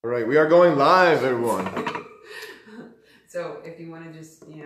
All right, we are going live, everyone. So if you want to just, you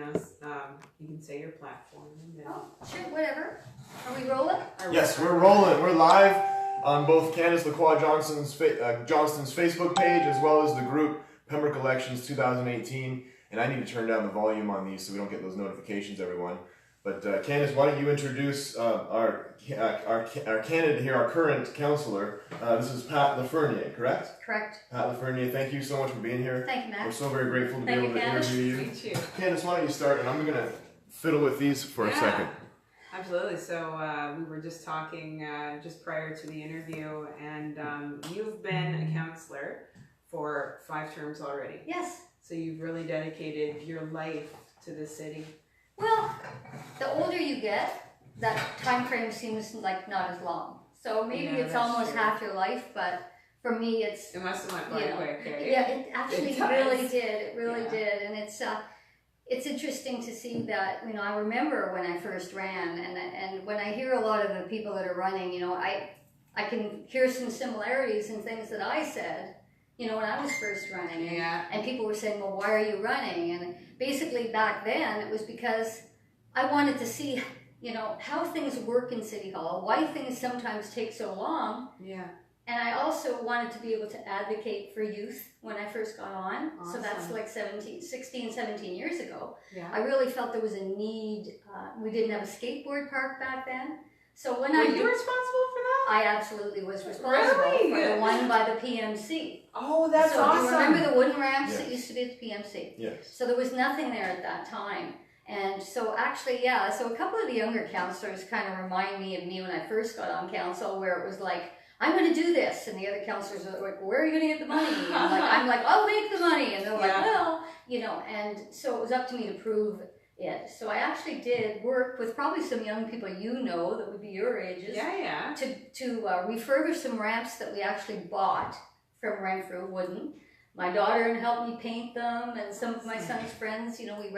can say your platform. And then... Oh, sure, whatever. Are we rolling? Yes, we're rolling. We're live on both Candace Lacroix Johnston's Facebook page as well as the group Pembroke Elections 2018. And I need to turn down the volume on these so we don't get those notifications, everyone. But Candace, why don't you introduce our candidate here, our current councillor. This is Pat Lafreniere, correct? Correct. Pat Lafreniere, thank you so much for being here. Thank you, Matt. We're so very grateful to be able to Candace. interview you. Me too. Candace, why don't you start, and I'm going to fiddle with these for a second. Absolutely. So we were just talking just prior to the interview, and you've been a councillor for 5 terms already. Yes. So you've really dedicated your life to the city. Well, the older you get, that time frame seems like not as long. So maybe it's almost half your life, but for me it must have went by quick, eh? Yeah, it actually really did. It really did. And it's interesting to see that, I remember when I first ran, and when I hear a lot of the people that are running, I can hear some similarities in things that I said, when I was first running. And people were saying, well, why are you running? And basically back then it was because I wanted to see, how things work in City Hall, why things sometimes take so long. Yeah. And I also wanted to be able to advocate for youth when I first got on. Awesome. So that's like 16, 17 years ago. Yeah. I really felt there was a need. We didn't have a skateboard park back then. So when Were you responsible for that? I absolutely was responsible for the one by the PMC. Oh, that's awesome. Do you remember the wooden ramps that used to be at the PMC? Yes. So there was nothing there at that time. And so actually, so a couple of the younger councillors kind of remind me of me when I first got on council, where it was like, I'm going to do this. And the other councillors are like, where are you going to get the money? And I'm like, I'll make the money. And they're like, well, and so it was up to me to prove it. So I actually did work with probably some young people that would be your ages. To refurbish some ramps that we actually bought from Renfrew, wooden. My daughter helped me paint them, and some of my son's friends, we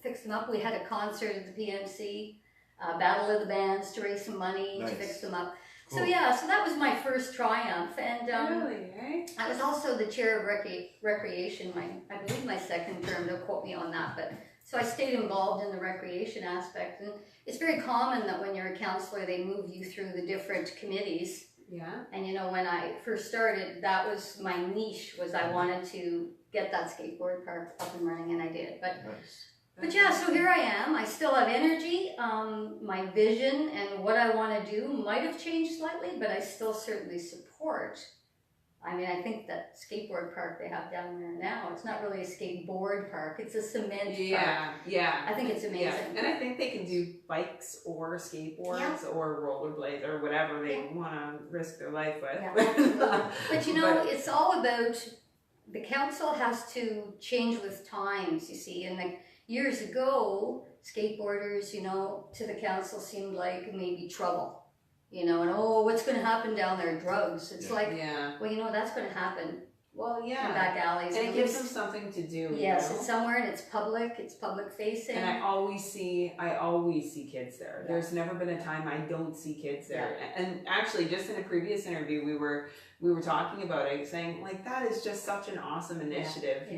fixed them up. We had a concert at the PMC, Battle of the Bands, to raise some money to fix them up. Cool. So so that was my first triumph. And really, eh? I was also the chair of recreation, I believe my second term, don't quote me on that, but so I stayed involved in the recreation aspect. And it's very common that when you're a councillor, they move you through the different committees. Yeah. And when I first started, that was my niche, was I wanted to get that skateboard park up and running, and I did. But so here I am. I still have energy. My vision and what I want to do might have changed slightly, but I still certainly support. I think that skateboard park they have down there now, it's not really a skateboard park, it's a cement park. Yeah. I think it's amazing. Yeah. And I think they can do bikes or skateboards or rollerblades or whatever they want to risk their life with. Yeah, but it's all about, the council has to change with times, you see, and like years ago, skateboarders, to the council seemed like maybe trouble. And what's going to happen down there? Drugs. It's well, that's going to happen. Well, in back alleys. And it gives them something to do. Yes, it's somewhere, and it's public facing. And I always see kids there. Yeah. There's never been a time I don't see kids there. Yeah. And actually, just in a previous interview, we were talking about it, saying like that is just such an awesome initiative.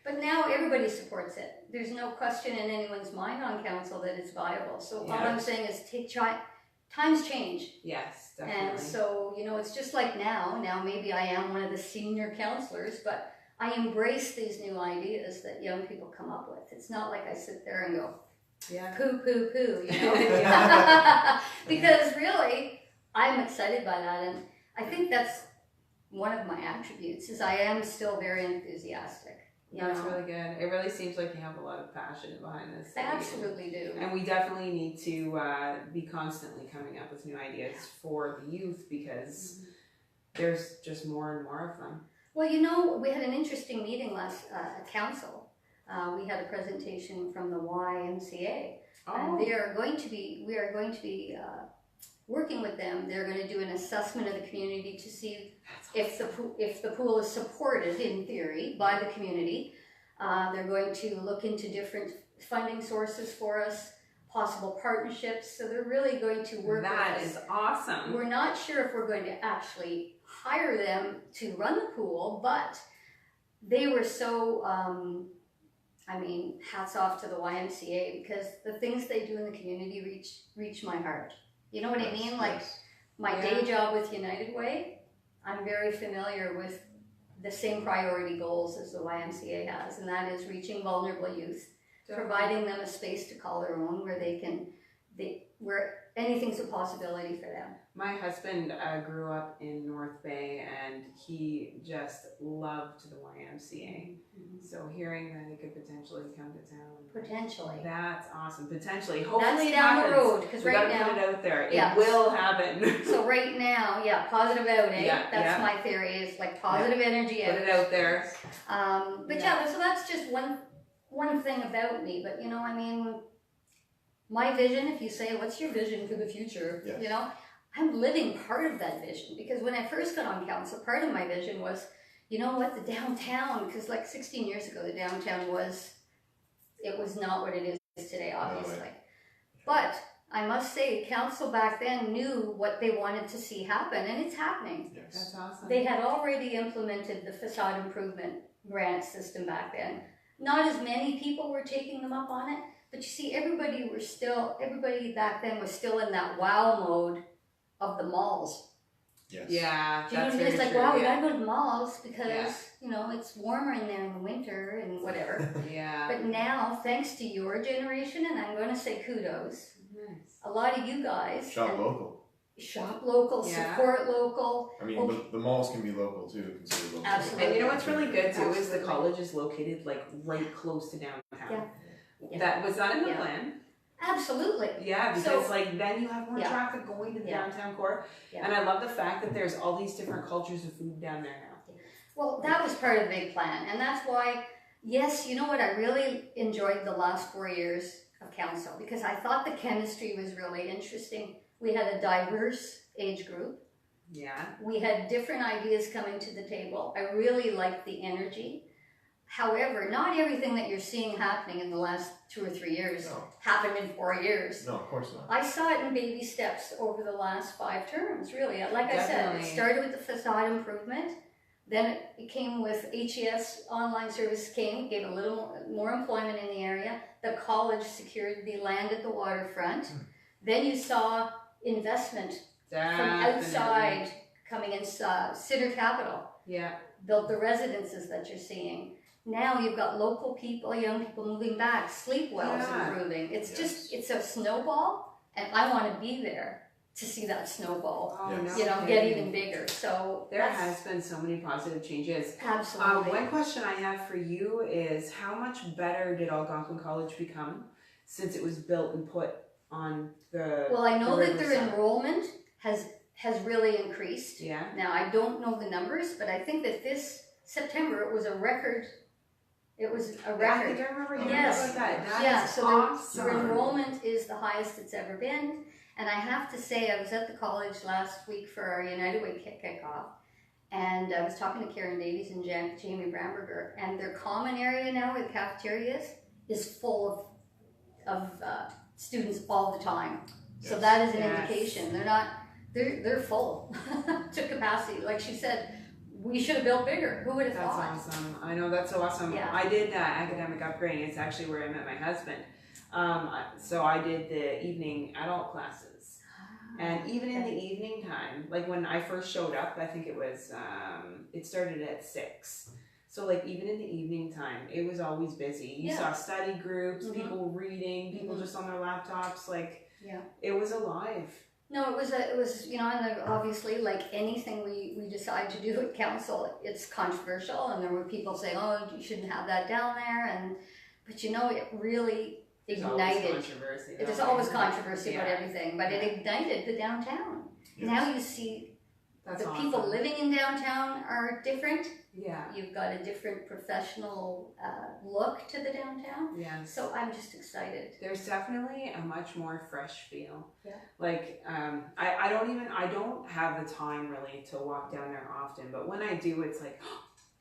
But now everybody supports it. There's no question in anyone's mind on council that it's viable. So all I'm saying is times change. Yes, definitely. And so, it's just like now maybe I am one of the senior councillors, but I embrace these new ideas that young people come up with. It's not like I sit there and go, poo, because really, I'm excited by that. And I think that's one of my attributes, is I am still very enthusiastic. That's really good. It really seems like you have a lot of passion behind this. I absolutely do. And we definitely need to be constantly coming up with new ideas for the youth, because there's just more and more of them. Well, we had an interesting meeting last at council. We had a presentation from the YMCA, and we are going to be working with them. They're going to do an assessment of the community to see if the pool is supported in theory by the community. They're going to look into different funding sources for us, possible partnerships. So they're really going to work with us. That is awesome. We're not sure if we're going to actually hire them to run the pool, but they were so, I mean, hats off to the YMCA, because the things they do in the community reach my heart. You know what I mean? Like my day job with United Way, I'm very familiar with the same priority goals as the YMCA has, and that is reaching vulnerable youth, providing them a space to call their own, where where anything's a possibility for them. My husband grew up in North Bay, and he just loved the YMCA. So hearing that it could potentially come to town. Potentially. That's awesome. Potentially. Hopefully That's it down happens. the road, because right now, put it out there. Yeah. It will happen. So right now, positive out, eh? Yeah, That's my theory, is like positive energy out. Put it out there. But so that's just one thing about me. But you know, I mean, my vision, if you say, what's your vision for the future? Yes. You know, I'm living part of that vision, because when I first got on council, part of my vision was, you know what, the downtown, because like 16 years ago, the downtown was not what it is today, obviously. No way. But I must say, council back then knew what they wanted to see happen, and it's happening. Yes. That's awesome. They had already implemented the facade improvement grant system back then. Not as many people were taking them up on it, but you see, everybody back then was still in that wow mode of the malls. Yes. Yeah, Do you know what I that's mean? It's very like, true, wow, we yeah. gotta go to the malls because, you know, it's warmer in there in the winter and whatever. Yeah. But now, thanks to your generation, and I'm going to say kudos, Nice. a lot of you guys Shop local. shop local, Yeah. support local. I mean, the malls can be local too, considered local. Absolutely. And you know what's really good too is the Absolutely. college is located like right close to downtown. Yeah. That was that in the Yeah. plan. Absolutely. Yeah, because So- like then you have more Yeah. traffic going to the Yeah. downtown core. Yeah. And I love the fact that there's all these different cultures of food down there now. Well, that was part of the big plan, and that's why, yes, you know what, I really enjoyed the last 4 years of council, because I thought the chemistry was really interesting. We had a diverse age group. Yeah. We had different ideas coming to the table. I really liked the energy. However, not everything that you're seeing happening in the last 2 or 3 years No. happened in 4 years. No, of course not. I saw it in baby steps over the last 5 terms, really. Like I said, Definitely. it started with the facade improvement. Then it came with HES online service gave a little more employment in the area. The college secured the land at the waterfront. Then you saw investment from outside coming in. Sitter Capital Yeah. built the residences that you're seeing. Now you've got local people, young people moving back, sleep wells Yeah. improving. It's Yes. just, it's a snowball, and I want to be there to see that snowball, Oh, Yes. no you know, kidding. get even bigger. So There that's has been so many positive changes. absolutely. One question I have for you is how much better did Algonquin College become since it was built and put on the Well, I know the that their riverside? enrollment has really increased. Yeah. Now, I don't know the numbers, but I think that this September it was a record. It was a I record. think I remember hearing Yes. about that. That Yeah, is so awesome. their enrollment is the highest it's ever been. And I have to say, I was at the college last week for our United Way kickoff, and I was talking to Karen Davies and Jamie Bramberger, and their common area now with cafeterias is full of students all the time. So Yes. that is an Yes. indication. They're full to capacity. Like she said, we should have built bigger. Who would have That's thought? awesome. I know, that's so awesome. Yeah. I did academic upgrading. It's actually where I met my husband. So I did the evening adult classes. And even in the evening time, like when I first showed up, I think it was, it started at 6. So like even in the evening time, it was always busy. You Yeah. saw study groups, Mhm. people reading, people Mhm. just on their laptops, like Yeah. it was alive. No, it was you know, and obviously, like anything we decide to do at council, it's controversial, and there were people saying, "Oh, you shouldn't have that down there," but you know, it really There's always ignited. controversy. There's though, always right? controversy about Yeah. everything, but it ignited the downtown. Yes. Now you see That's the awesome. people living in downtown are different. Yeah. You've got a different professional look to the downtown. Yeah. So I'm just excited. There's definitely a much more fresh feel. Yeah. Like, I don't have the time really to walk down there often, but when I do, it's like,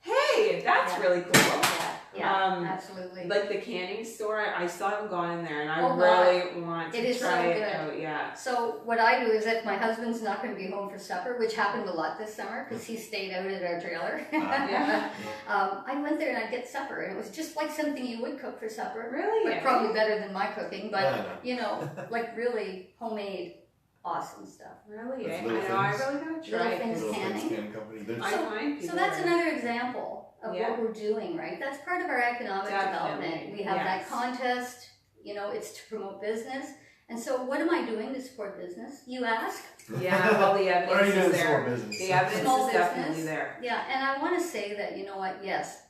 hey, that's Yeah. really cool. Yeah. Yeah, absolutely. Like the canning store, I still haven't gone in there, and I Oh, really want to It is so try it good. out. Yeah. So what I do is if my husband's not going to be home for supper, which happened a lot this summer because he stayed out at our trailer, Yeah. I went there and I'd get supper, and it was just like something you would cook for supper. Really? But probably better than my cooking, but Yeah, you know, like really homemade, awesome stuff. Really? With I little know. I things. really gotta try Little it. things. Little Canning. Things Can Company. There's, I find So people that's are- another example of Yeah. what we're doing, right? That's part of our economic Definitely. development. We have that Yes. contest, you know, it's to promote business. And so what am I doing to support business? You ask? Yeah, well, the What are you evidence doing is for there. business? The evidence Small is definitely business. there. Yeah, and I want to say that, you know what, yes.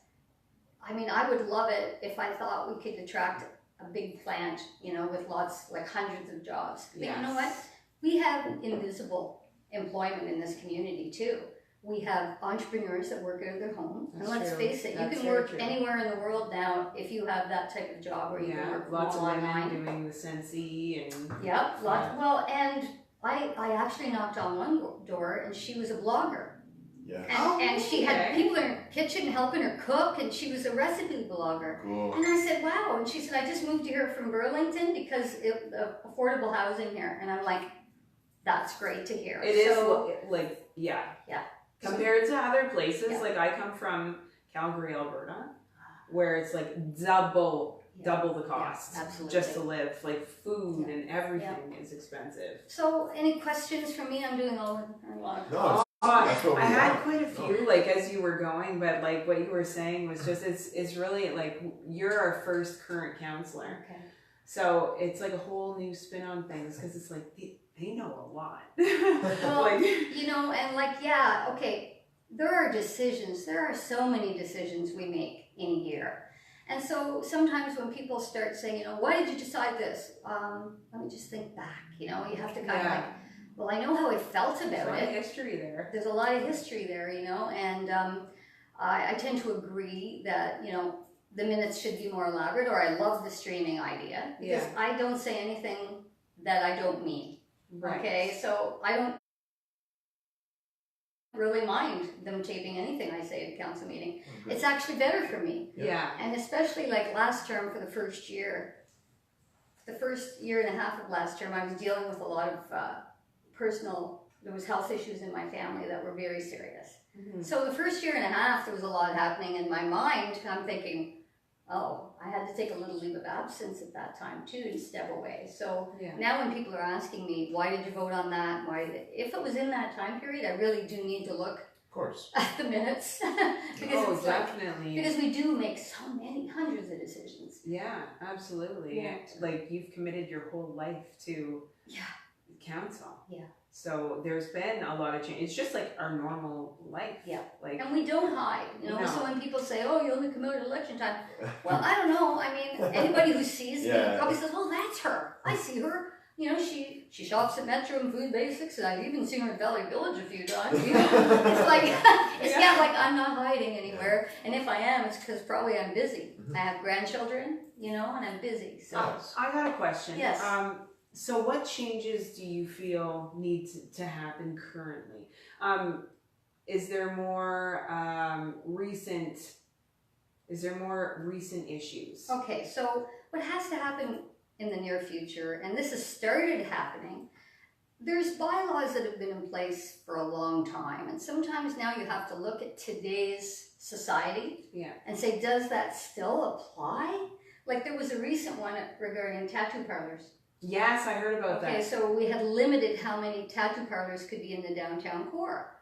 I mean, I would love it if I thought we could attract a big plant, you know, with lots, like hundreds of jobs. But you know what? We have invisible employment in this community too. We have entrepreneurs that work out of their home. That's and let's true. face it, That's you can very work true. anywhere in the world now if you have that type of job where you can work lots of from women online. doing the Sensi and Yep, well, and I actually knocked on one door and she was a blogger. Yeah. And she had okay. people in her kitchen helping her cook, and she was a recipe blogger. Cool. And I said, wow. And she said, I just moved here from Burlington because of affordable housing here. And I'm like, that's great to hear. it is So, like Yeah. compared to other places. Yeah. Like I come from Calgary, Alberta, where it's like double the cost absolutely. just to live. Like food and everything is expensive. So, any questions from me? I'm doing a lot of No, that's what we I had want. quite a few like as you were going, but like what you were saying was just it's really like you're our first current counselor, Okay. so it's like a whole new spin on things because it's like they know a lot. Well, like, you know, and like, yeah, okay, there are decisions. There are so many decisions we make in a year. And so sometimes when people start saying, you know, why did you decide this? Let me just think back. You know, you have to kind of like, well, I know how I felt there's about a lot of it. history there. There's a lot of history there, you know, and I tend to agree that, you know, the minutes should be more elaborate, or I love the streaming idea because I don't say anything that I don't mean. Right. Okay, so I don't really mind them taping anything I say at a council meeting. Okay. It's actually better for me. Yeah. And especially like last term for the first year and a half of last term, I was dealing with a lot of there was health issues in my family that were very serious. Mhm. So the first year and a half, there was a lot happening in my mind. I'm thinking, oh, I had to take a little leave of absence at that time too and step away. So Yeah. now when people are asking me, why did you vote on that? If it was in that time period, I really do need to look Of course. at the minutes. because Oh, it's like, definitely. because we do make so many hundreds of decisions. Yeah, absolutely. Yeah. Like you've committed your whole life to Yeah. council. Yeah. So there's been a lot of change. It's just like our normal life. Yeah. Like And we don't hide, you know. No. So when people say, "Oh, you only come out at election time," well, I don't know. I mean, anybody who sees me Yeah. probably says, "Oh, that's her. I see her." You know, she shops at Metro and Food Basics, and I've even seen her at Valley Village a few times. You know? It's like like I'm not hiding anywhere. And if I am, it's because probably I'm busy. I have grandchildren, you know, and I'm busy. So Yes. I got a question. Yes. So what changes do you feel need to happen currently? Is there more recent issues? okay, so what has to happen in the near future, and this has started happening, there's bylaws that have been in place for a long time, and sometimes now you have to look at today's society Yeah. and say, does that still apply? Like there was a recent one regarding tattoo parlors. Yes, I heard about Okay, that. so we had limited how many tattoo parlors could be in the downtown core.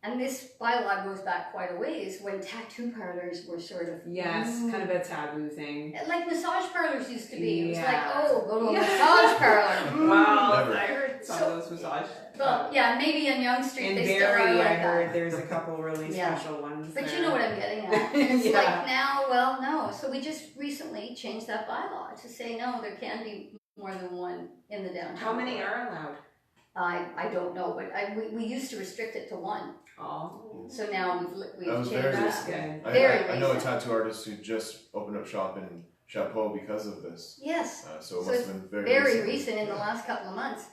And this bylaw goes back quite a ways when tattoo parlors were sort of Yes, kind of a taboo thing. like massage parlors used to be. It was like, Yeah. oh, go to a Yeah. massage parlor. Wow, Never. I heard some So- of those massage. Well, yeah, maybe on Yonge Street In they still are Barrie, like I heard that. there's a couple really Yeah. special ones. But there. you know what I'm getting at. It's Yeah. like now, well, no. So we just recently changed that bylaw to say no, there can be more than one in the downtown. How many core. are allowed? I don't know, but we used to restrict it to one. Oh, So now That we've was changed very that's that. good. Very I know a recent. tattoo artist who just opened up shop in Chapeau because of this. Yes, So it So must have been very very recently. recent in the last couple of months.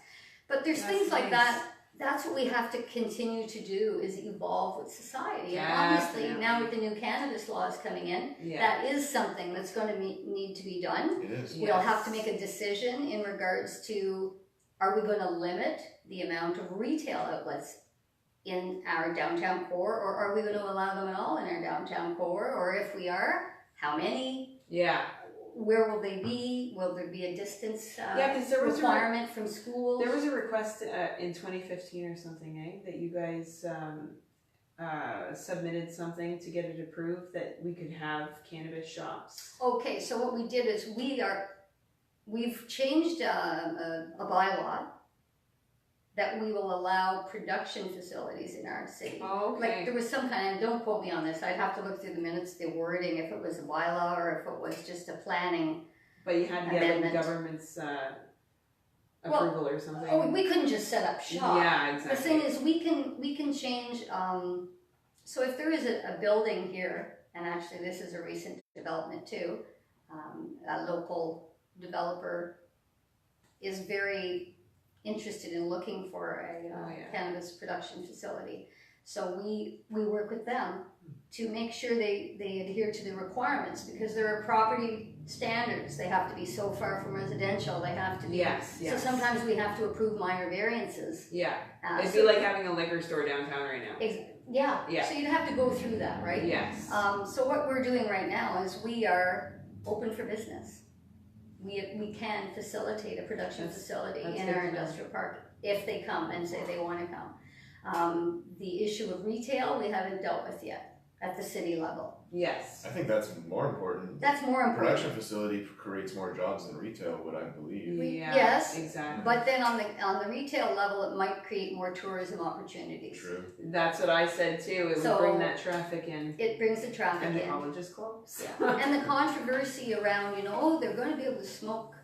But there's That's things like nice. that that's what we have to continue to do, is evolve with society. And Definitely. obviously now with the new cannabis laws coming in, Yeah. that is something that's going to need to be done. It is. Yeah. We'll have to make a decision in regards to, are we going to limit the amount of retail outlets in our downtown core, or are we going to allow them at all in our downtown core? Or if we are, how many? Yeah. Where will they be? Will there be a distance Because there was requirement from schools? There was a request in 2015 or something, that you guys submitted something to get it approved that we could have cannabis shops. Okay, so what we did is we've changed a bylaw that we will allow production facilities in our city. Oh, Like okay. there was some kind of, don't quote me on this, I'd have to look through the minutes, the wording, if it was a bylaw or if it was just a planning. But you had to get like amendment. the government's Well, approval or something. Oh, we couldn't just set up shop. Yeah, exactly. The thing is, we can change. So if there is a building here, and actually this is a recent development too, a local developer is very interested in looking for a cannabis production facility. So we work with them to make sure they adhere to the requirements, because there are property standards. They have to be so far from residential. They have to be. Yes. So sometimes we have to approve minor variances. Yeah. It'd So- be like having a liquor store downtown right now. Yeah. Yeah. So you'd have to go through that, right? Yes. So what we're doing right now is we are open for business. We can facilitate a production facility that's in good our to know. industrial park if they come and say they want to come. The issue of retail we haven't dealt with yet at the city level. Yes. I think that's more important. That's more important. Production facility creates more jobs than retail would, I believe. Yeah. Yes, Exactly. But then on the retail level, it might create more tourism opportunities. True. That's what I said too. It would So- bring that traffic in. It brings the traffic And the in. college is closed. Yeah. And the controversy around, oh, they're going to be able to smoke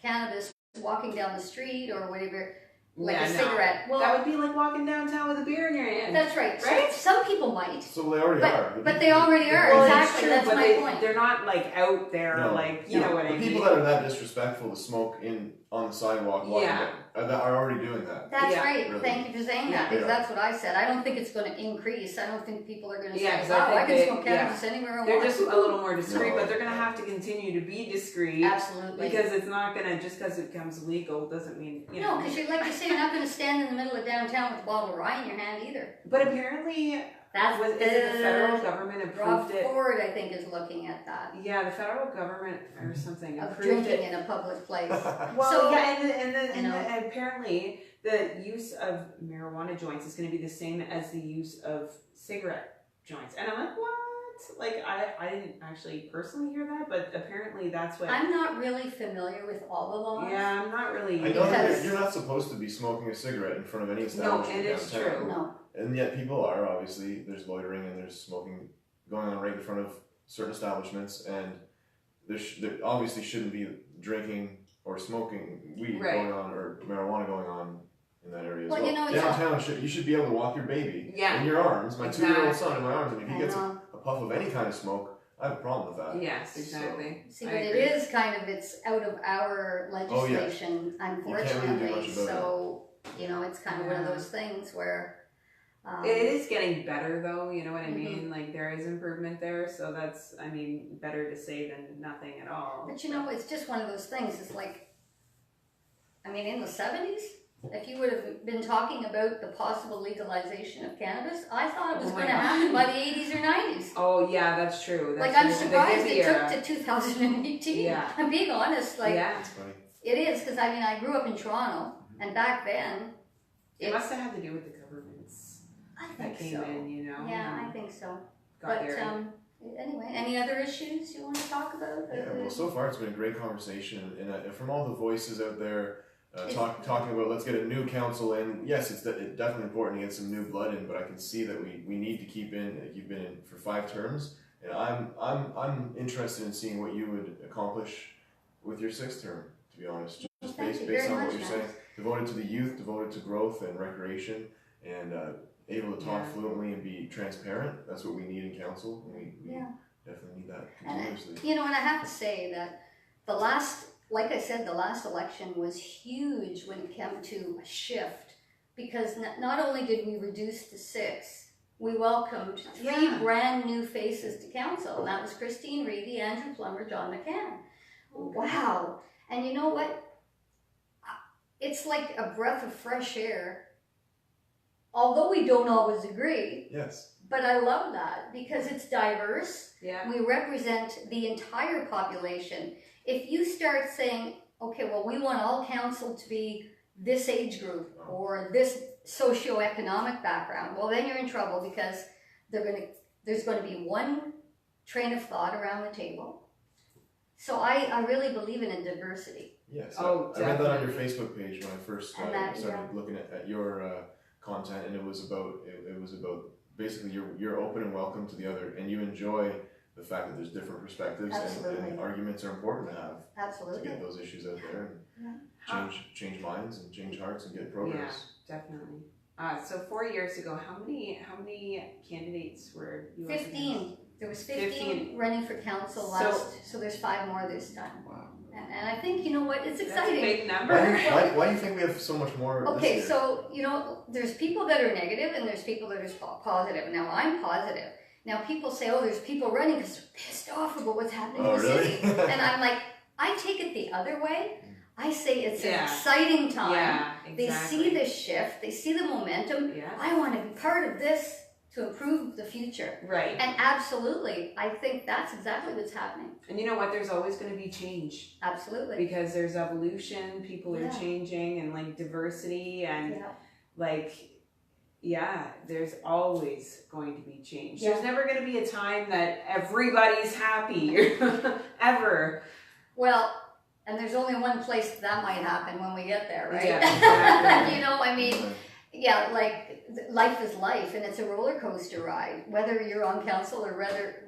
cannabis walking down the street or whatever, like Yeah, a no. cigarette. Well, That would be like walking downtown with a beer in your hand. that's right. Right? So some people might, So they already are. but they already are. Well, exactly. it's true, That's but my point. they're not like out there, No. like you know what I The mean. people that are that disrespectful to smoke on the sidewalk Yeah. are already doing that. That's Yeah, right. really. Thank you for saying Yeah. that, because Yeah. that's what I said. I don't think it's going to increase. I don't think people are going to Yeah, say, 'cause I "Oh, I think can they- smoke cannabis anywhere I They're want." just a little more discreet, No. but they're gonna have to continue to be discreet Absolutely. because it's not gonna just because it becomes legal doesn't mean you know. No, because you're like you say, you're not going to stand in the middle of downtown with a bottle of rye in your hand either. But apparently, That's is it the federal government Rob approved it? Ford, I think, is looking at that. Yeah, the federal government or something Of approved drinking it. in a public place. Well, So- yeah, you know. and apparently the use of marijuana joints is going to be the same as the use of cigarette joints. And I'm like, what? Like, I didn't actually personally hear that, but apparently that's what. I'm not really familiar with all the laws. Yeah, I'm not really. I know that Because- you're not supposed to be smoking a cigarette in front of any No, establishment it is downtown. true. No. And yet people are, obviously. There's loitering and there's smoking going on right in front of certain establishments, and there obviously shouldn't be drinking or smoking weed Right. going on or marijuana going on in that area as Well, well. you know, it's Downtown, you should be able to walk your baby Yeah. in your arms, my 2-year-old Exactly. son in my arms, and if he I gets know. a puff of any kind of smoke, I have a problem with that. Yes, exactly. See, I but it agree. is kind of, it's out of our legislation, unfortunately. much about it. So, it's kind of one of Yeah. those things where. It is getting better though, you know what I Mhm. mean? Like there is improvement there, so that's, I mean, better to say than nothing at all. But it's just one of those things. It's like, in the 70s, if you would have been talking about the possible legalization of cannabis, I thought it was Oh my going to God. happen by the 80s or 90s. Oh yeah, that's true. That's Like, I'm true. The surprised hippie it era. took to 2018. Yeah. I'm being honest. Like, yeah, That's funny. it is, because I grew up in Toronto, and back then, it must have had to do with the governments I that think came so. in, you know. Yeah, I and think so. got But there. anyway, any other issues you want to talk about? Yeah, well, so far it's been a great conversation, and from all the voices out there It's- talking about let's get a new council in. Yes, it's definitely important to get some new blood in, but I can see that we need to keep in. You've been in for 5 terms, and I'm interested in seeing what you would accomplish with your 6th term. To be honest, just thank based you very on what much, you're Max. saying, devoted to the youth, devoted to growth and recreation, and able to talk Yeah. fluently and be transparent. That's what we need in council. And we Yeah. definitely need that And continuously. and I have to say that the last election was huge when it came to a shift because not only did we reduce to 6, we welcomed 3 Yeah. brand new faces to council, and that was Christine Reedy, Andrew Plummer, John McCann. Wow. And you know what? It's like a breath of fresh air. Although we don't always agree, Yes. but I love that because it's diverse. Yeah. We represent the entire population. If you start saying, okay, well, we want all council to be this age group or this socioeconomic background, well, then you're in trouble because there's going to be one train of thought around the table. So I really believe in a diversity. Yes. Oh, I read that on your definitely. Facebook page when I first And that, started looking at your content, and it was about basically you're open and welcome to the other, and you enjoy the fact that there's different perspectives, and arguments are important to have Absolutely. to get those issues out there and change minds and change hearts and get progress. Yeah, definitely. So 4 years ago, how many candidates were you? 15. There was 15 15 running for council last, so there's 5 more this time. Wow. And I think, you know what, it's That's a exciting. big number. Why do you think we have so much more? This Okay, year? so, you know, there's people that are negative and there's people that are positive. Now, I'm positive. Now, people say, oh, there's people running because they're pissed off about what's happening in the really? city. And I'm like, I take it the other way. I say it's an Yeah. exciting time. Yeah, exactly. They see this shift. They see the momentum. Yeah. I want to be part of this to improve the future. Right. And absolutely, I think that's exactly what's happening. And you know what? There's always going to be change Absolutely. because there's evolution. People are Yeah. changing, and like diversity, and Yeah. like, yeah, there's always going to be change. Yeah. There's never going to be a time that everybody's happy ever. Well, and there's only one place that might happen when we get there, right? Yeah, exactly. You know, I mean, yeah, like life is life, and it's a roller coaster ride. Whether you're on council or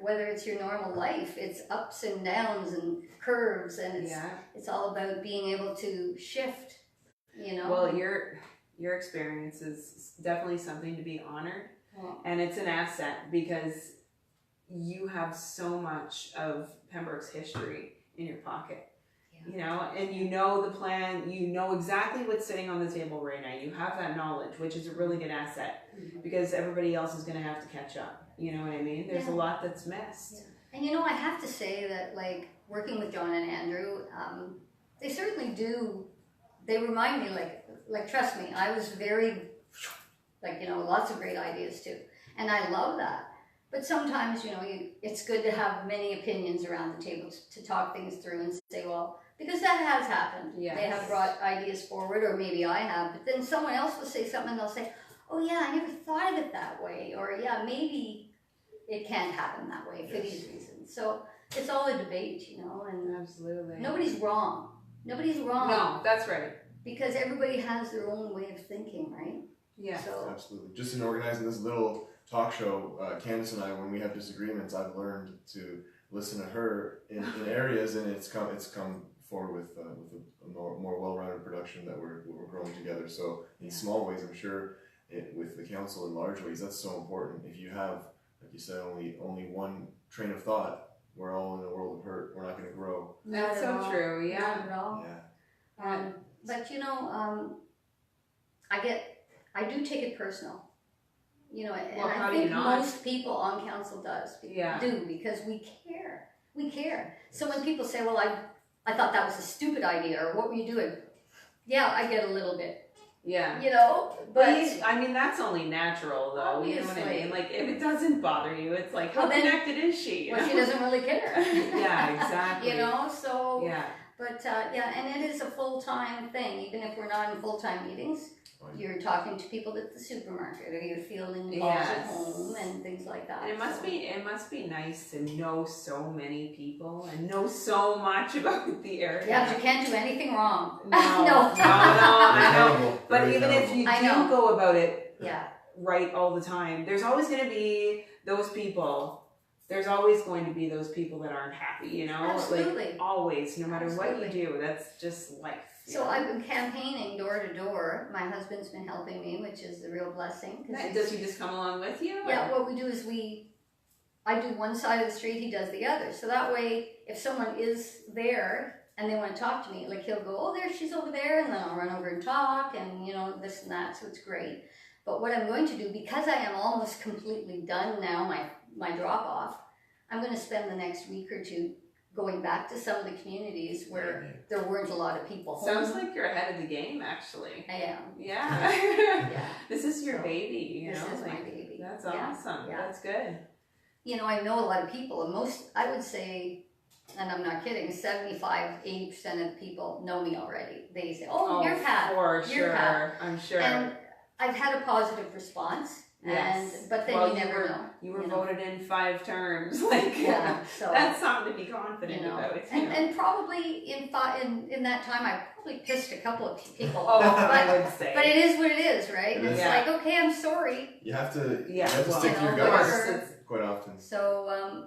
whether it's your normal life, it's ups and downs and curves, and it's all about being able to shift. You know. Well, your experience is definitely something to be honored, and it's an asset because you have so much of Pembroke's history in your pocket. You know, and you know the plan, you know exactly what's sitting on the table right now. You have that knowledge, which is a really good asset because everybody else is going to have to catch up. You know what I mean? There's a lot that's missed. And you know, I have to say that, like, working with John and Andrew, they certainly do, they remind me, like trust me, I was very, like, you know, lots of great ideas too. And I love that. But sometimes, you know, it's good to have many opinions around the table to talk things through and say, well, because that has happened. Yes. They have brought ideas forward, or maybe I have, but then someone else will say something and they'll say, oh yeah, I never thought of it that way. Or yeah, maybe it can't happen that way for these reasons. So it's all a debate, you know, and Absolutely. nobody's wrong. Nobody's wrong. No, that's right. Because everybody has their own way of thinking, right? Yeah. So, Absolutely. Just in organizing this little talk show, Candace and I, when we have disagreements, I've learned to listen to her in areas, and it's come forward with a more well-rounded production that we're growing together. So in small ways, I'm sure with the council in large ways, that's so important. If you have, like you said, only one train of thought, we're all in a world of hurt. We're not going to grow. That's so true. Yeah. Not at all. Yeah. But you know, I do take it personal. You know, and Well, how I do you think not? most people on council do because we care. We care. So when people say, well, I thought that was a stupid idea, or what were you doing? Yeah, I get a little bit. Yeah. You know, but I mean, that's only natural, though. Obviously. You know what I mean? Like, if it doesn't bother you, it's like, how Well, then- connected is she? You well, she know? doesn't really care. Yeah, exactly. You know, so Yeah. But yeah, and it is a full-time thing. Even if we're not in full-time meetings, you're talking to people at the supermarket, or you're fielding calls at home and things like that. And it must be nice to know so many people and know so much about the area. Yeah, but you can't do anything wrong. No, No. I know. Terrible. But Very even if you I do know. go about it Yeah. right all the time, there's always going to be those people. There's always going to be those people that aren't happy, you know? Absolutely. Like, always, no matter what you Absolutely. do. That's just life. you So know? I've been campaigning door to door. My husband's been helping me, which is a real blessing. Does he just come along with you? Yeah, what we do is I do one side of the street, he does the other. So that way, if someone is there and they want to talk to me. Like he'll go, oh, there, she's over there, and then I'll run over and talk, and you know, this and that. So it's great. But what I'm going to do, because I am almost completely done now, my drop off, I'm going to spend the next week or two going back to some of the communities where there weren't a lot of people home. Sounds like you're ahead of the game, actually. I am. Yeah. Yeah. This is your baby, you This know? is my like, baby. That's Yeah. awesome. Yeah. That's good. You know, I know a lot of people, and I would say, and I'm not kidding, 75-80% of the people know me already. They say, oh, you're Pat. For You're sure. Pat. I'm sure. And I've had a positive response. Yes. But then you never know. You were voted in 5 terms. Like, yeah, so that's something to be confident you know, about. and probably in that time, I probably pissed a couple of people Oh, off. I would say. But it is what it is, right? It It's is. like, okay, I'm sorry. You have to well, stick to your you know, guns whatever. quite often. So,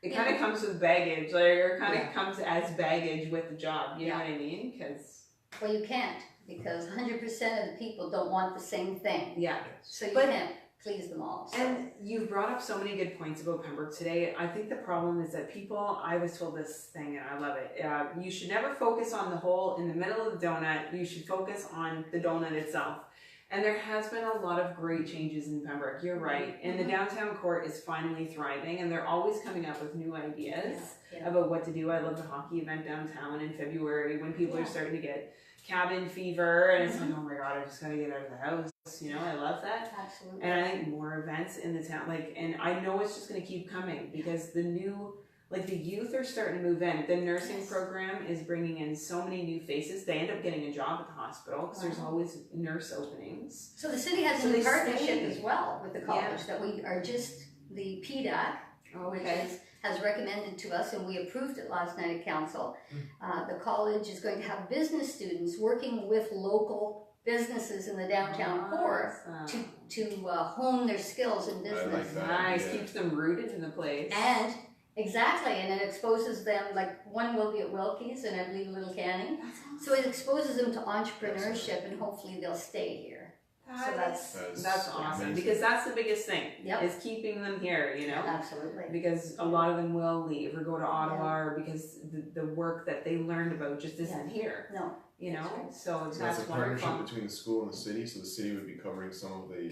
it kind of comes with baggage, like, or kind of comes as baggage with the job. You know what I mean? Because well, you can't, because 100% of the people don't want the same thing. yeah. So you But- can't please them all. So. And you've brought up so many good points about Pembroke today. I think the problem is that I was told this thing and I love it. You should never focus on the hole in the middle of the donut. You should focus on the donut itself. And there has been a lot of great changes in Pembroke. You're right. And the downtown court is finally thriving, and they're always coming up with new ideas about what to do. I love the hockey event downtown in February when people are starting to get cabin fever, and it's like, oh my god, I just gotta get out of the house. You know, I love that. Absolutely. And I think more events in the town, and I know it's just gonna keep coming because the youth are starting to move in. The nursing program is bringing in so many new faces. They end up getting a job at the hospital because there's always nurse openings. So the city has So a they partnership stay. as well with the college that we are just the PDAC, which has recommended to us, and we approved it last night at council. The college is going to have business students working with local businesses in the downtown core to hone their skills in business. I like that. Nice, keeps them rooted in the place. And exactly, and it exposes them, like one will be at Wilkie's and I believe Little Canning. So it exposes them to entrepreneurship, and hopefully they'll stay here. So That's awesome, amazing. because that's the biggest thing Yep. is keeping them here, you know. Absolutely. Because a lot of them will leave or go to Ottawa, or because the work that they learned about just isn't here. No. You know, That's right. so So that's that's a partnership wonderful. between the school and the city, so the city would be covering some of the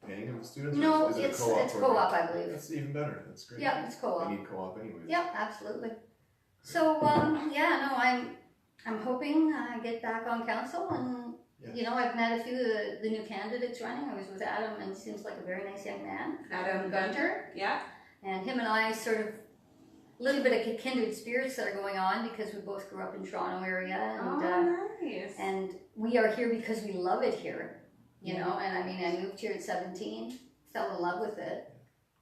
paying of the students? or No, is it a it's co-op program? co-op, I believe. That's even better, that's great. Yeah, it's co-op. We need co-op anyways. Yep, absolutely. So, I'm hoping I get back on council, and you know, I've met a few of the new candidates running. I was with Adam, and he seems like a very nice young man. Adam Gunter, yeah. And him and I sort of a little bit of kindred spirits that are going on because we both grew up in Toronto area, and Nice. and we are here because we love it here. You know, and I mean, I moved here at 17, fell in love with it,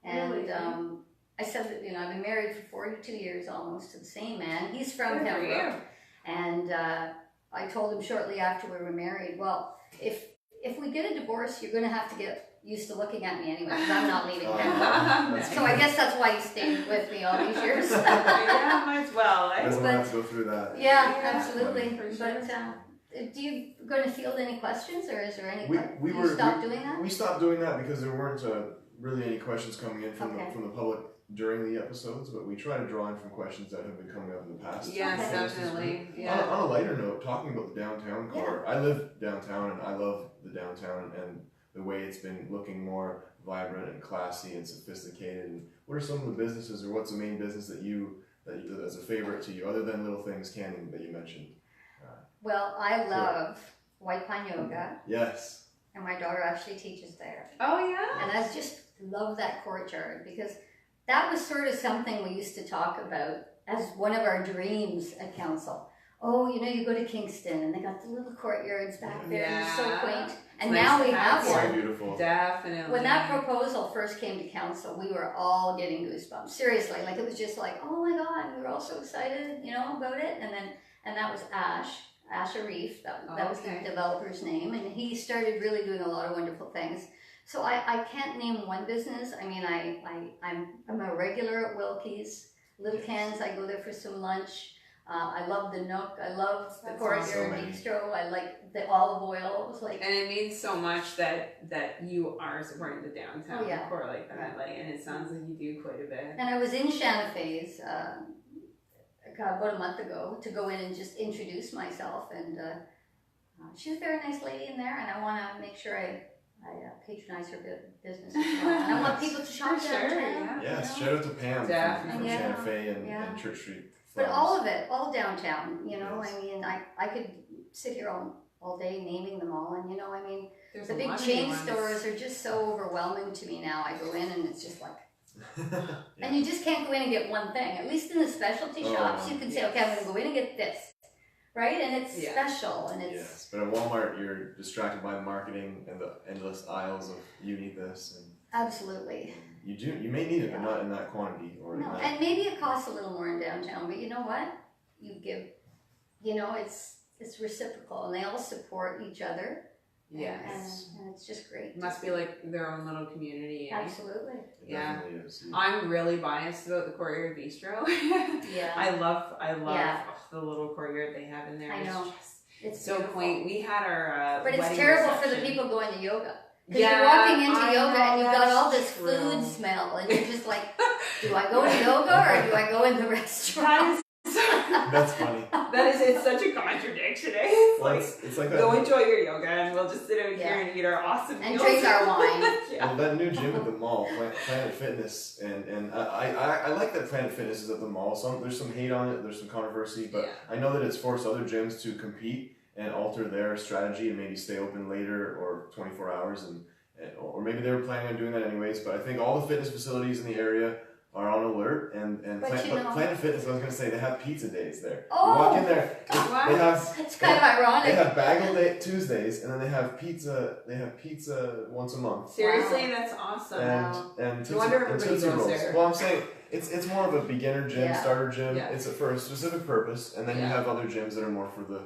and Really? I said that, you know, I've been married for 42 years almost to the same man. He's from Good for Pembroke, you. and I told him shortly after we were married, well, if we get a divorce, you're going to have to get used to looking at me anyway, because I'm not leaving Pembroke. So I guess that's why he stayed with me all these years. Yeah, might as well. I Eh? don't have to go through that. Yeah, Yeah, absolutely. for sure. But do you going to field any questions, or is there any? We you stopped doing that? We stopped doing that because there weren't really any questions coming in from the public during the episodes, but we try to draw in from questions that have been coming up in the past. Yes, Okay. definitely. Yeah. On a lighter note, talking about the downtown core, I live downtown and I love the downtown and the way it's been looking more vibrant and classy and sophisticated. And what are some of the businesses, or what's the main business that that's a favorite to you, other than Little Things Canning that you mentioned? Well, I love White Pine Yoga, Yes. and my daughter actually teaches there. Oh yeah. And I just love that courtyard, because that was sort of something we used to talk about as one of our dreams at council. Oh, you know, you go to Kingston and they got the little courtyards back there, and it's so Yeah. quaint. And Nice now we to have have So one. beautiful. Definitely. When that proposal first came to council, we were all getting goosebumps. Seriously, like it was just like, oh my God, we were all so excited, you know, about it. And that was Ash Arif, that was the Okay. developer's name, and he started really doing a lot of wonderful things. So I can't name one business. I mean, I'm a regular at Wilkie's. Little Cans, I go there for some lunch. I love the Nook. I love the That's Courtyard awesome. Bistro. I like the olive oil. It was like, And it means so much that you are supporting the downtown Oh, yeah. core like that. Like, and it sounds like you do quite a bit. and I was in Shanna Fe's a about a month ago to go in and just introduce myself, and she's a very nice lady in there, and I want to make sure I patronize her business as well. And I want people to shop downtown. Yes, shout out to Pam from Santa Fe and Church Street. But all of it, all downtown, you know, I mean, I could sit here all day naming them all, and you know, I mean, the big chain stores are just so overwhelming to me now. I go in and it's just like, and you just can't go in and get one thing. At least in the specialty shops, you can say, okay, I'm going to go in and get this, right? And it's special, and it's... Yes, but at Walmart, you're distracted by the marketing and the endless aisles of you need this. And absolutely. You may need it, but not in that quantity. And maybe it costs a little more in downtown, but you know what? You give, you know, it's reciprocal, and they all support each other. Yes. And it's just great. It must be like their own little community. Absolutely. Yeah. Is. I'm really biased about the Courtyard Bistro. Yeah. I love the little courtyard they have in there. I know. It's so quaint. We had our but it's terrible for the people going to yoga. Because you're walking into yoga and you've got all this food smell, and you're just like, do I go to yoga or do I go in the restaurant? That's funny. It's such a contradiction. Eh? It's like go enjoy your yoga, and we'll just sit out here and eat our awesome and meals. drink our wine. Well, that new gym at the mall, Planet Fitness, and I like that Planet Fitness is at the mall. There's some hate on it, there's some controversy, but I know that it's forced other gyms to compete and alter their strategy and maybe stay open later or 24 hours, or maybe they were planning on doing that anyways. But I think all the fitness facilities in the area are on alert, and Planet Fitness, I was going to say, they have pizza days there. Oh, you walk in there, it's kind of ironic. They have Bagel Day Tuesdays, and then they have pizza. They have pizza once a month. Seriously, that's awesome. And no wonder everybody goes there. Well, I'm saying it's more of a beginner gym, starter gym. Yeah. It's for a specific purpose, and then you have other gyms that are more for the.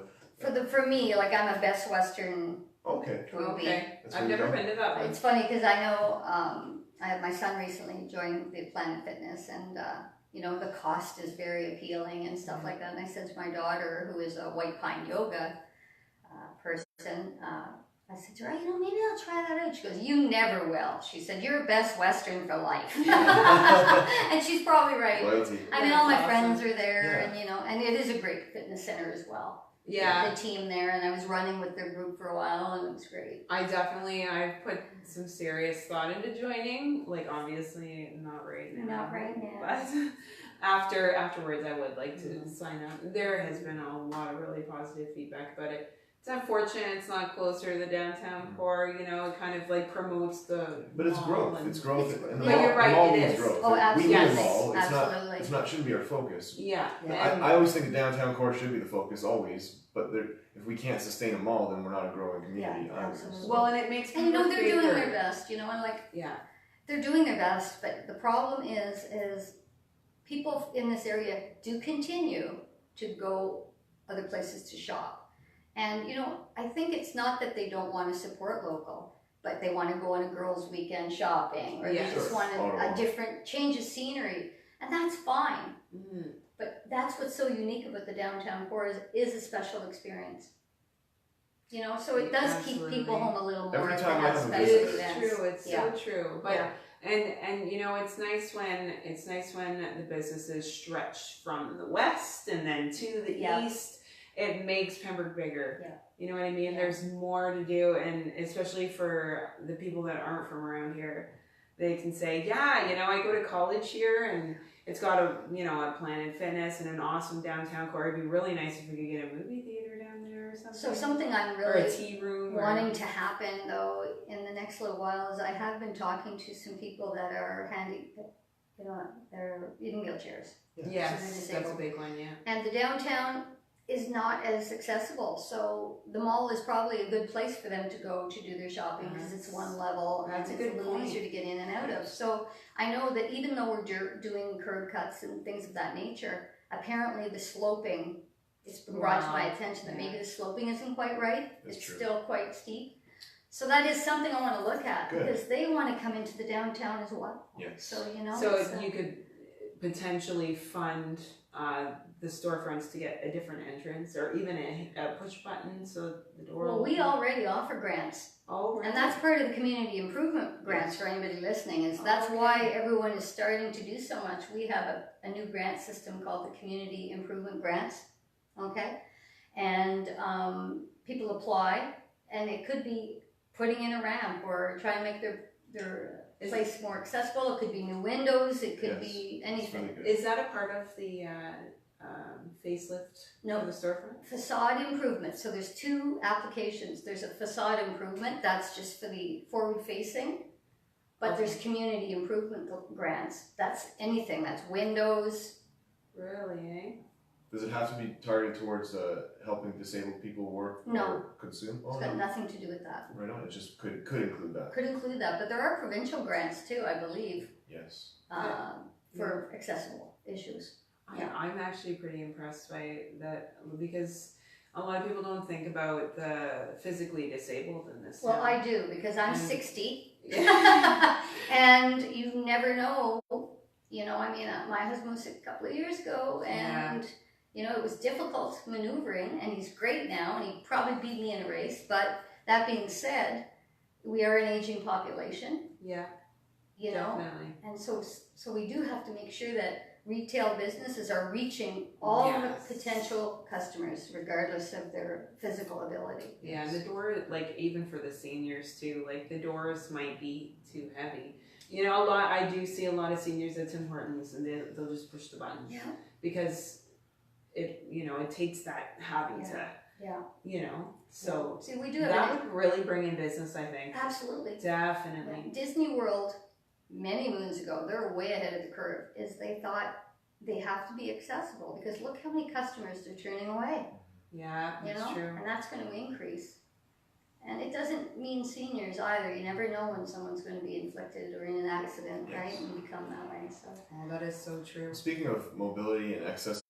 For me, like I'm a Best Western. Okay. I've never been to that one. It's funny because I know I have my son recently joined the Planet Fitness, and you know, the cost is very appealing and stuff like that. And I said to my daughter, who is a White Pine Yoga person, I said to her, you know, maybe I'll try that out. She goes, you never will. She said, you're Best Western for life. And she's probably right. Loyalty. I mean, all my friends are there, and you know, and it is a great fitness center as well. Yeah. The team there, and I was running with their group for a while, and it was great. I've put some serious thought into joining. Like, obviously, not right now. Not right now. But afterwards, I would like to sign up. There has been a lot of really positive feedback about it. It's unfortunate it's not closer to the downtown core, you know, it kind of like promotes the But it's growth. It's growth. And the but mall, you're right, the mall it is. Growth. Oh, absolutely. We need a mall. Absolutely. It's not shouldn't be our focus. Yeah. I always think the downtown core should be the focus always, but if we can't sustain a mall, then we're not a growing community. Yeah, absolutely. Well, and it makes and you know, they're doing their best, you know, and like, they're doing their best, but the problem is people in this area do continue to go other places to shop. And, you know, I think it's not that they don't want to support local, but they want to go on a girls' weekend shopping, or they just want a different change of scenery, and that's fine. Mm-hmm. But that's what's so unique about the downtown core is a special experience. You know, so it does keep people home a little more. Every time I have a visit. It's true. It's so true. But and you know, it's nice when the businesses stretch from the west and then to the east. It makes Pembroke bigger. Yeah. You know what I mean? Yeah. There's more to do, and especially for the people that aren't from around here, they can say, yeah, you know, I go to college here, and it's got a Planet Fitness and an awesome downtown core. It'd be really nice if we could get a movie theater down there or something. So something I'm really or a tea room wanting to happen though in the next little while is I have been talking to some people that are they're in wheelchairs. Yes, that's a big one. Yeah. And the downtown is not as accessible, so the mall is probably a good place for them to go to do their shopping because it's one level and it's a little easier to get in and out of. So I know that even though we're doing curb cuts and things of that nature, apparently the sloping, it's been brought to my attention that maybe the sloping isn't quite right. It's still quite steep. So that is something I want to look at because they want to come into the downtown as well. Yes. So, you know. So you could potentially fund the storefronts to get a different entrance, or even a push button so the door. Well, we already offer grants. Oh, right. And that's part of the community improvement grants for anybody listening. Is that's why everyone is starting to do so much. We have a new grant system called the Community Improvement Grants. Okay, and people apply, and it could be putting in a ramp or trying to make their place more accessible. It could be new windows. It could be anything. Really Is that a part of the facelift for the storefront? Facade improvement. So there's two applications. There's a facade improvement. That's just for the forward facing. But there's community improvement grants. That's anything. That's windows. Really, eh? Does it have to be targeted towards helping disabled people work or consume? It's got nothing to do with that. Right on. It just could include that. Could include that, but there are provincial grants too, I believe. Yes. For accessible issues. I'm actually pretty impressed by that, because a lot of people don't think about the physically disabled in this. Well, town. I do, because I'm 60, Yeah. and you never know. You know, I mean, my husband was sick a couple of years ago, and you know, it was difficult maneuvering, and he's great now, and he'd probably beat me in a race. But that being said, we are an aging population. Yeah. You know, definitely. and so we do have to make sure that retail businesses are reaching all the potential customers, regardless of their physical ability. Yeah, and the door, like, even for the seniors too, like, the doors might be too heavy. You know, I do see a lot of seniors at Tim Hortons, and they'll just push the button. Yeah. Because it takes that having to, you know, so see, we do that would really bring in business, I think. Absolutely. Definitely. Disney World, many moons ago, they're way ahead of the curve, is they thought they have to be accessible, because look how many customers they're turning away. Yeah, that's true. And that's going to increase. And it doesn't mean seniors either. You never know when someone's going to be inflicted or in an accident, right, and become that way. So. Oh, that is so true. Speaking of mobility and accessibility,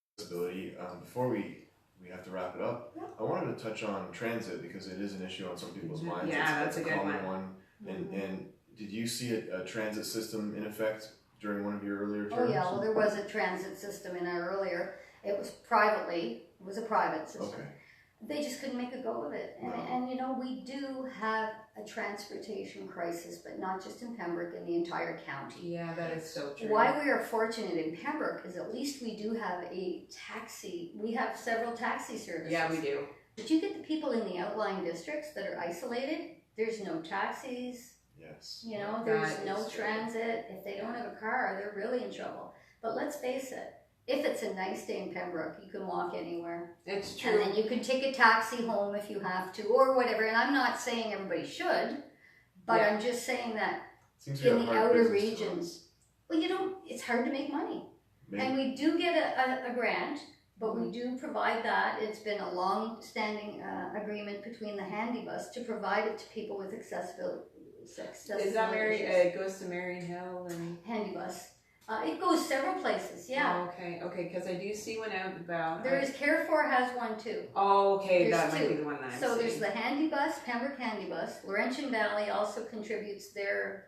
before we have to wrap it up, I wanted to touch on transit, because it is an issue on some people's minds. Yeah, that's a good common one. And did you see a transit system in effect during one of your earlier terms? Oh yeah, well there was a transit system in our earlier. It was a private system. Okay. They just couldn't make a go of it. And you know, we do have a transportation crisis, but not just in Pembroke, in the entire county. Yeah, that is so true. Why we are fortunate in Pembroke is at least we do have we have several taxi services. Yeah, we do. But you get the people in the outlying districts that are isolated, there's no taxis. Yes. You know, there's no transit. If they don't have a car, they're really in trouble. But let's face it, if it's a nice day in Pembroke, you can walk anywhere. It's true. And then you can take a taxi home if you have to, or whatever. And I'm not saying everybody should, but I'm just saying that in the outer regions, it's hard to make money. Maybe. And we do get a grant, but we do provide that. It's been a long-standing agreement between the Handy Bus to provide it to people with accessibility. Is that it goes to Marion Hill and Handy Bus? It goes several places, yeah. Oh, okay, because I do see one out about. There is Carrefour has one too. Oh, okay, There's that might be the one that I'm So seeing. there's the Handy Bus, Pembroke Handy Bus. Laurentian Valley also contributes the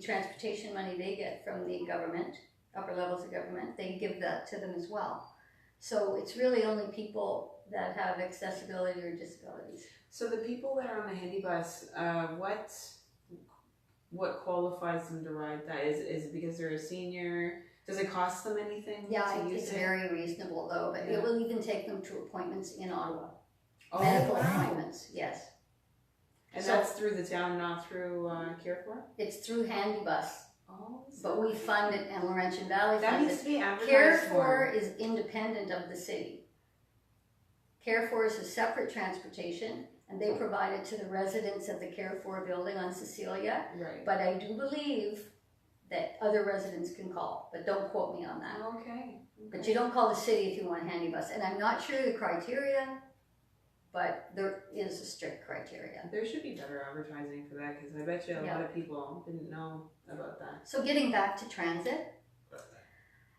transportation money they get from the government, upper levels of government. They give that to them as well. So it's really only people that have accessibility or disabilities. So the people that are on the Handy Bus, what qualifies them to ride that? Is it because they're a senior? Does it cost them anything? Yeah, it's very reasonable though, but it will even take them to appointments in Ottawa. Oh, medical appointments, yes. And that's through the town, not through Carrefour? It's through Handy Bus. Oh, but we fund it, and Laurentian Valley that funds needs it. to be advertised. Carrefour is independent of the city. Carrefour is a separate transportation, and they provide it to the residents of the Carrefour building on Cecilia. Right. But I do believe that other residents can call, but don't quote me on that. Okay. But you don't call the city if you want Handy Bus. And I'm not sure the criteria, but there is a strict criteria. There should be better advertising for that, because I bet you a lot of people didn't know about that. So getting back to transit,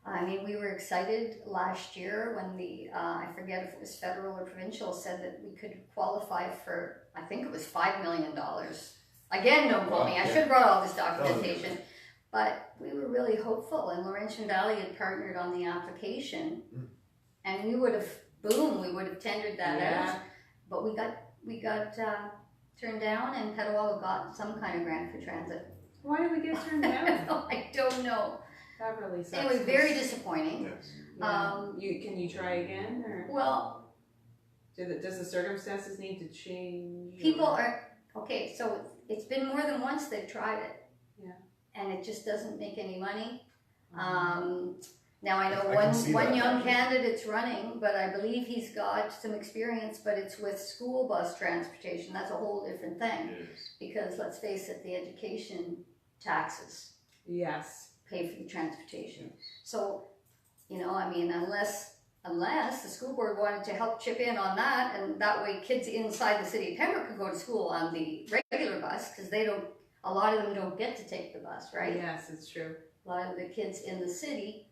I mean, we were excited last year when the, I forget if it was federal or provincial, said that we could qualify for, I think it was $5 million. Again, don't quote me, I should have brought all this documentation. But we were really hopeful, and Laurentian Valley had partnered on the application, and we would have tendered that out, but we got turned down, and Petawawa got some kind of grant for transit. Why did we get turned down? I don't know. That really sucks. Anyway, very disappointing. Yes. Yeah. Can you try again, or Well, does the circumstances need to change? people are okay. So it's been more than once they've tried it. Yeah. And it just doesn't make any money. Now I know I can see one that, young actually. candidate's running, but I believe he's got some experience, but it's with school bus transportation. That's a whole different thing. It is. Because let's face it, the education taxes Yes. pay for the transportation. So, you know, I mean, unless the school board wanted to help chip in on that, and that way kids inside the city of Pembroke could go to school on the regular bus, because a lot of them don't get to take the bus, right? Yes, it's true. A lot of the kids in the city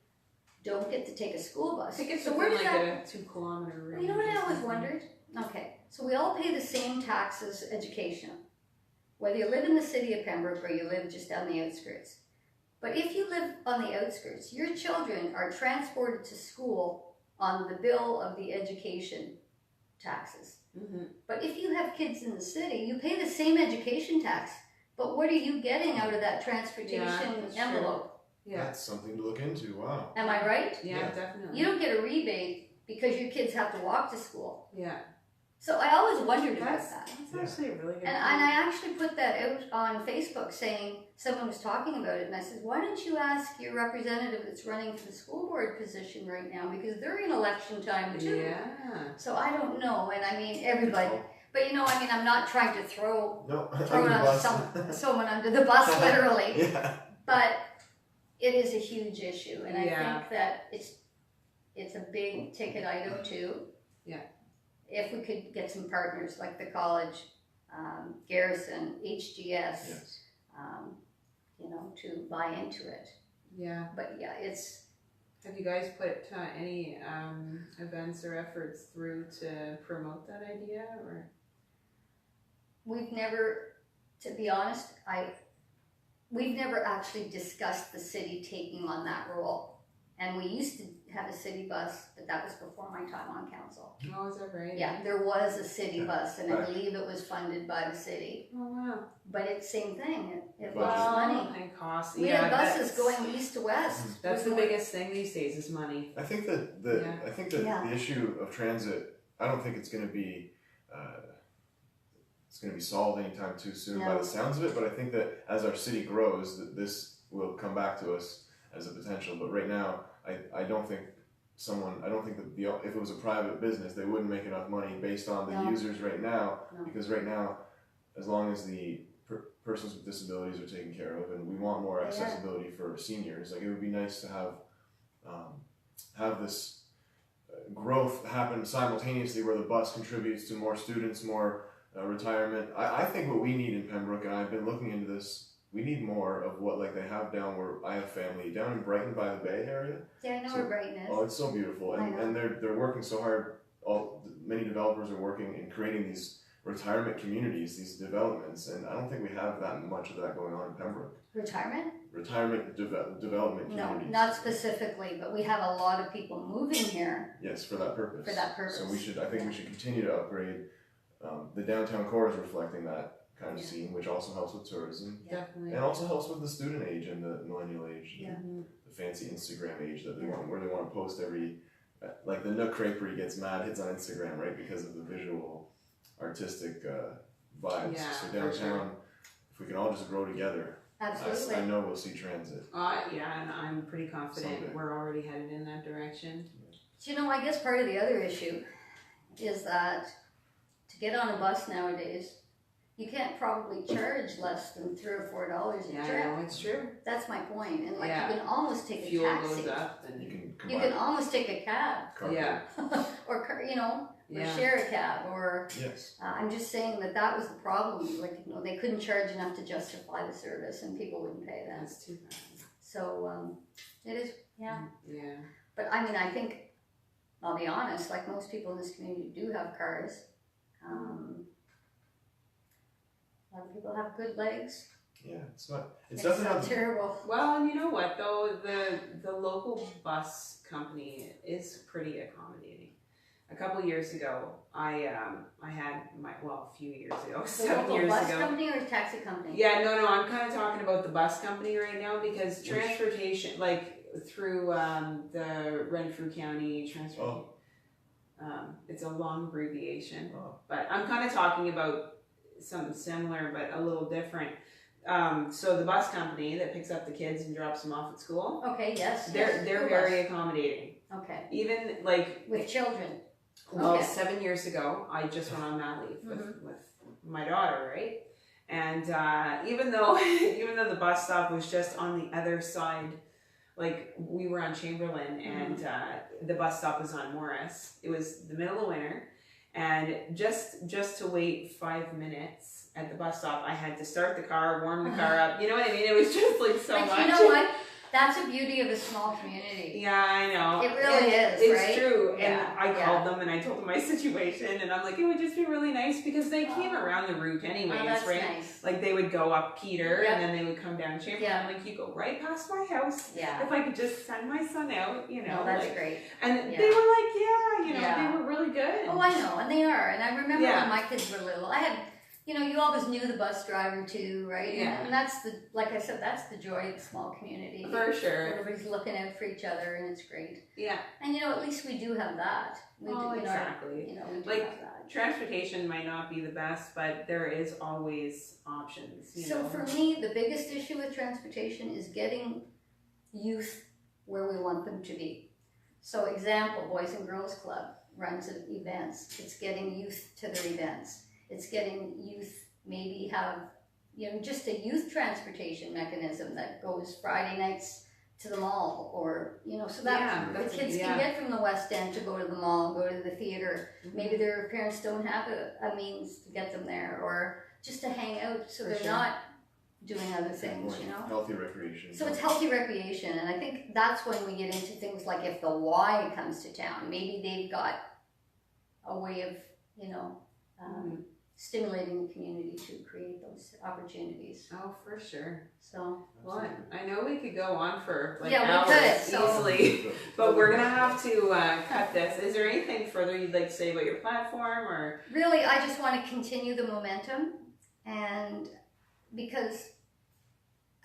don't get to take a school bus. I think it's so where where does that? a 2 kilometer range. You know what I or always something. wondered? Okay, so we all pay the same taxes, education, whether you live in the city of Pembroke or you live just on the outskirts. But if you live on the outskirts, your children are transported to school on the bill of the education taxes. But if you have kids in the city, you pay the same education tax. But what are you getting out of that transportation that's envelope? Yeah. That's something to look into. Wow. Am I right? Yeah, Yeah. definitely. You don't get a rebate because your kids have to walk to school. Yeah. So I always wondered about That's that. actually a really good And I actually put that out on Facebook saying, someone was talking about it, and I said, why don't you ask your representative that's running for the school board position right now, because they're in election time too. Yeah. So I don't know, and I mean, everybody, but you know, I mean, I'm not trying to throw it under the on bus. someone under the bus, literally, Yeah. but it is a huge issue, and I Yeah. think that it's a big ticket item too. Yeah. If we could get some partners like the college, Garrison, HGS, Yes. you know, to buy into it. Yeah. But yeah, Have you guys put any events or efforts through to promote that idea, or? we've never, to be honest, we've never actually discussed the city taking on that role. And we used to have a city bus, but that was before my time on council. Oh, is that right? Yeah, there was a city Yeah. bus, and I Right. believe it was funded by the city. Oh, wow. But it's same thing, it Budget. was money. And cost. We had buses going east to west. That's the With more- biggest thing these days is money. I think that Yeah. the issue of transit, I don't think it's going to be solved anytime too soon by No. the sounds of it. But I think that as our city grows, that this will come back to us as a potential. But right now, I don't think that if it was a private business, they wouldn't make enough money based on the No. users right now. No. Because right now, as long as the persons with disabilities are taken care of, and we want more Yeah. accessibility for seniors, like it would be nice to have this growth happen simultaneously, where the bus contributes to more students, more retirement. I think what we need in Pembroke, and I've been looking into this, we need more of what like they have down where I have family down in Brighton by the Bay area. Yeah, I know So- where Brighton is. Oh, it's so beautiful, I know. and they're working so hard. Many developers are working in creating these retirement communities, these developments, and I don't think we have that much of that going on in Pembroke. Retirement? Retirement development No, communities. not specifically, but we have a lot of people moving here Yes, for that purpose. for that purpose. So I think we should continue to upgrade. The downtown core is reflecting that kind of Yeah. scene, which also helps with tourism, Yeah. Definitely. and also helps with the student age and the millennial age, Yeah. the fancy Instagram age that they Yeah. want, where they want to post every, like the Nook Creperie gets mad hits on Instagram, right, because of the visual, artistic vibes. Yeah, So for downtown, if we can all just grow together, Absolutely. I know we'll see transit. Yeah, and I'm pretty confident Someday. we're already headed in that direction. Do you know, I guess part of the other issue is that to get on a bus nowadays, you can't probably charge less than $3 or $4 a Yeah, trip. no, it's true. That's my point. And like Yeah. you can almost take a Fuel taxi. goes up, and You can You combine can almost take a cab carpool. yeah, or or yeah. share a cab or Yes. I'm just saying that was the problem. Like, they couldn't charge enough to justify the service, and people wouldn't pay that. That's too bad. So it is, yeah. Yeah. But I mean, I think I'll be honest. Like most people in this community do have cars. A lot of people have good legs. Yeah, it's not. It's It's definitely so not. terrible. Well, and you know what though, the local bus company is pretty accommodating. A couple years ago, I had a few years ago, The 7 local years bus ago. company or taxi company? Yeah, no, I'm kind of talking about the bus company right now because Which- transportation, like through the Renfrew County Transportation. It's a long abbreviation, but I'm kind of talking about something similar but a little different. So the bus company that picks up the kids and drops them off at school, Okay, yes. they're School very bus. accommodating. Okay. Even like With children. well, Okay. 7 years ago, I just went on mat leave Mhm. with my daughter, right? And even though even though the bus stop was just on the other side, like we were on Chamberlain and the bus stop was on Morris. It was the middle of winter, and just to wait 5 minutes at the bus stop, I had to start the car, warm the car up. You know what I mean? It was just like so But much. you know what? That's the beauty of a small community. Yeah, I know. It really is, It's right? true. Yeah, And I called them and I told them my situation, and I'm like, it would just be really nice because they came around the route anyways, Oh, that's right? nice. Like they would go up Peter Yeah. and then they would come down Chamberlain. Yeah. I'm like, you go right past my house. Yeah. If I could just send my son out, you know. No, that's like, great. and Yeah. they were like, yeah, you know, Yeah. they were really good. Oh, I know, and they are. And I remember Yeah. when my kids were little, I had, you know, you always knew the bus driver too, right? Yeah. And that's the, like I said, that's the joy of a small community. For sure. Everybody's looking out for each other, and it's great. Yeah. And you know, at least we do have that. We Oh, do, exactly. You know, we do Like, have that. Transportation might not be the best, but there is always options. You So know? for me, the biggest issue with transportation is getting youth where we want them to be. So example, Boys and Girls Club runs events. It's getting youth to their events. It's getting youth maybe have, you know, just a youth transportation mechanism that goes Friday nights to the mall, or, you know, so that the kids can get from the West End to go to the mall, go to the theater. Maybe their parents don't have a means to get them there, or just to hang out so they're not doing other things, you know? Healthy recreation. So it's healthy recreation, and I think that's when we get into things like if the Y comes to town, maybe they've got a way of, you know, stimulating the community to create those opportunities. Oh, for sure. So, Well, I know we could go on for like Yeah, we hours could, so- easily, but we're gonna have to cut this. Is there anything further you'd like to say about your platform, or? really, I just want to continue the momentum, and because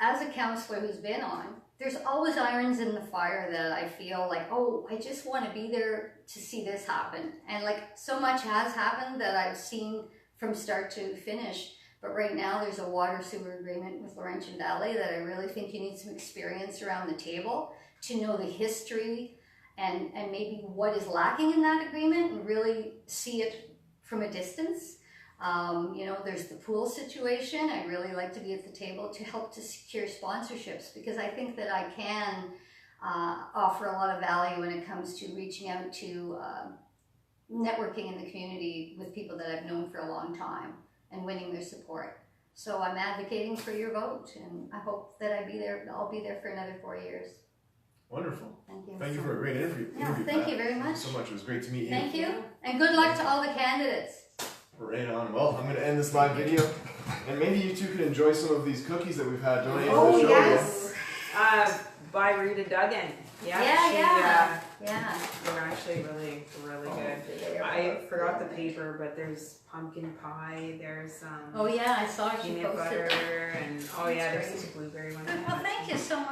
as a counselor who's been on, there's always irons in the fire that I feel like, oh, I just want to be there to see this happen. And like so much has happened that I've seen from start to finish. But right now there's a water sewer agreement with Laurentian Valley that I really think you need some experience around the table to know the history and maybe what is lacking in that agreement and really see it from a distance. You know, there's the pool situation. I'd really like to be at the table to help to secure sponsorships, because I think that I can offer a lot of value when it comes to reaching out to networking in the community with people that I've known for a long time and winning their support. So I'm advocating for your vote, and I hope that I'll be there for another 4 years. Wonderful. Thank you. Thank you for a great interview. Yeah, thank you very Thank much. you so much. It was great to meet you. Thank you, and good luck to all the candidates. Right on. Well, I'm going to end this live video, and maybe you two can enjoy some of these cookies that we've had donated Oh, to the show. yes. By Rita Duggan. Yeah. They're actually really, really good. I forgot the paper, but there's pumpkin pie. There's Oh yeah, I saw she peanut posted. butter, and oh yeah, That's there's great. this blueberry one. Well, thank you so much.